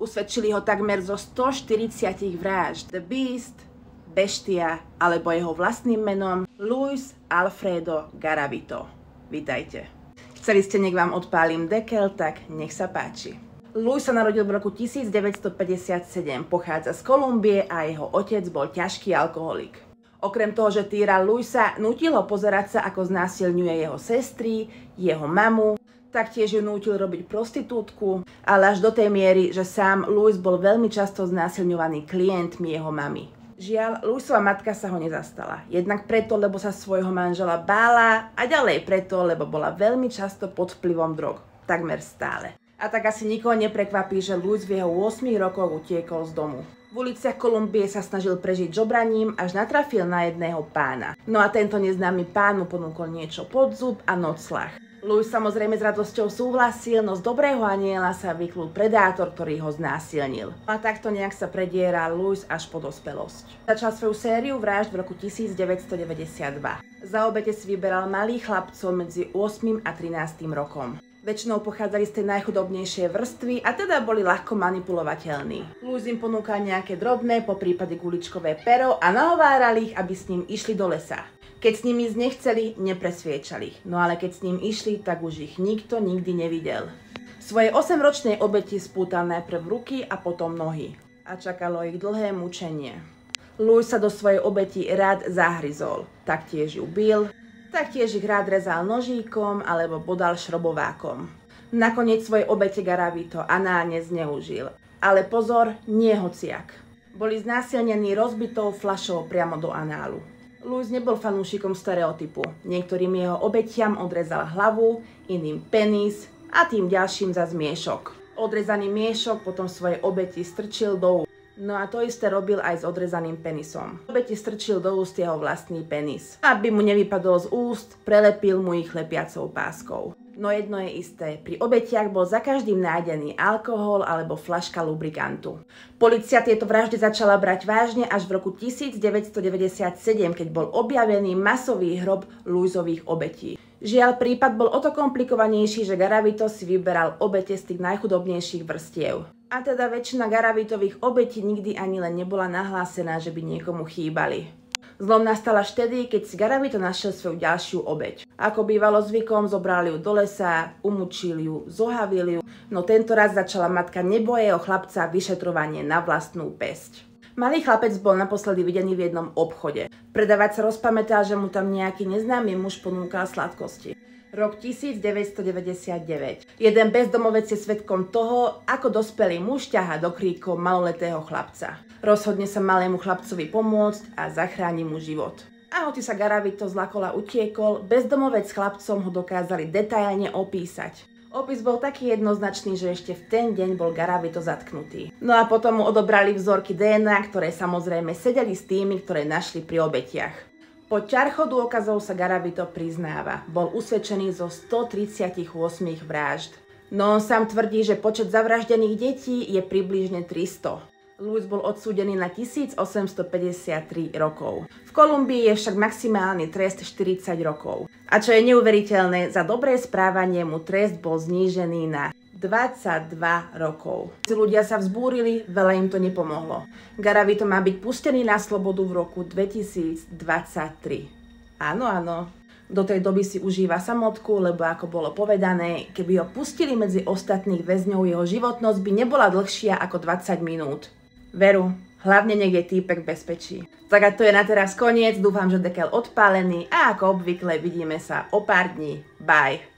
Usvedčili ho takmer zo 140 vražd. The Beast, Beštia, alebo jeho vlastným menom Luis Alfredo Garavito. Vítajte. Chceli ste, nech vám odpálim dekel, tak nech sa páči. Luis sa narodil v roku 1957, pochádza z Kolumbie a jeho otec bol ťažký alkoholik. Okrem toho, že týral Luisa, nútil ho pozerať sa, ako znásilňuje jeho sestry, jeho mamu, taktiež ju nútil robiť prostitútku, ale až do tej miery, že sám Luis bol veľmi často znásilňovaný klientmi jeho mamy. Žiaľ, Luisova matka sa ho nezastala. Jednak preto, lebo sa svojho manžela bála a ďalej preto, lebo bola veľmi často pod vplyvom drog. Takmer stále. A tak asi nikoho neprekvapí, že Luis v jeho 8 rokoch utiekol z domu. V uliciach Kolumbie sa snažil prežiť žobraním, až natrafil na jedného pána. No a tento neznámy pán mu ponúkol niečo pod zub a nocľah. Luis samozrejme s radosťou súhlasil, no z dobrého aniela sa vyklul predátor, ktorý ho znásilnil. A takto nejak sa prediera Luis až po dospelosť. Začal svoju sériu vražd v roku 1992. Za obete si vyberal malých chlapcov medzi 8 a 13 rokom. Väčšinou pochádzali z tej najchudobnejšej vrstvy a teda boli ľahko manipulovateľní. Luis im ponúkal nejaké drobné, poprípade guličkové pero a nahováral ich, aby s ním išli do lesa. Keď s nimi ísť nechceli, nepresviečali. No ale keď s ním išli, tak už ich nikto nikdy nevidel. Svojej 8-ročnej obeti spútal najprv ruky a potom nohy. A čakalo ich dlhé mučenie. Luis sa do svojej obeti rád zahryzol. Taktiež ju bil. Taktiež ich rád rezal nožíkom alebo bodal šrobovákom. Nakoniec svoje obete Garavito análne zneužil. Ale pozor, nie hociak. Boli znásilnení rozbitou fľašou priamo do análu. Luis nebol fanúšikom stereotypu. Niektorým jeho obetiam odrezal hlavu, iným penis a tým ďalším zas miešok. Odrezaný miešok potom svoje obeti strčil do úst. No a to isté robil aj s odrezaným penisom. Obeti strčil do úst jeho vlastný penis. Aby mu nevypadol z úst, prelepil mu ich lepiacou páskou. No jedno je isté, pri obetiach bol za každým nájdený alkohol alebo fľaška lubrikantu. Polícia tieto vraždy začala brať vážne až v roku 1997, keď bol objavený masový hrob Luisových obetí. Žiaľ, prípad bol o to komplikovanejší, že Garavito si vyberal obete z tých najchudobnejších vrstiev. A teda väčšina Garavitových obetí nikdy ani len nebola nahlásená, že by niekomu chýbali. Zlom nastal až vtedy, keď si Garavito našiel svoju ďalšiu obeť. Ako bývalo zvykom, zobrali ju do lesa, umučili ju, zohavili ju, no tento raz začala matka nebojeho chlapca vyšetrovanie na vlastnú päsť. Malý chlapec bol naposledy videný v jednom obchode. Predavač sa rozpamätal, že mu tam nejaký neznámy muž ponúkal sladkosti. Rok 1999. Jeden bezdomovec je svedkom toho, ako dospelý muž ťahá do kríkov maloletého chlapca. Rozhodne sa malému chlapcovi pomôcť a zachráni mu život. A hoci sa Garavito z lakola utiekol, bezdomovec s chlapcom ho dokázali detailne opísať. Opis bol taký jednoznačný, že ešte v ten deň bol Garavito zatknutý. No a potom mu odobrali vzorky DNA, ktoré samozrejme sedeli s tými, ktoré našli pri obetiach. Po ťarchu dôkazov sa Garavito priznáva. Bol usvedčený zo 138 vražd. No on sám tvrdí, že počet zavraždených detí je približne 300. Luis bol odsúdený na 1853 rokov. V Kolumbii je však maximálny trest 40 rokov. A čo je neuveriteľné, za dobré správanie mu trest bol znížený na 22 rokov. Ľudia sa vzbúrili, veľa im to nepomohlo. Garavito má byť pustený na slobodu v roku 2023. Áno, áno. Do tej doby si užíva samotku, lebo ako bolo povedané, keby ho pustili medzi ostatných väzňov, jeho životnosť by nebola dlhšia ako 20 minút. Veru, hlavne nech je týpek v bezpečí. Tak a to je na teraz koniec, dúfam, že dekel odpálený a ako obvykle vidíme sa o pár dní. Bye!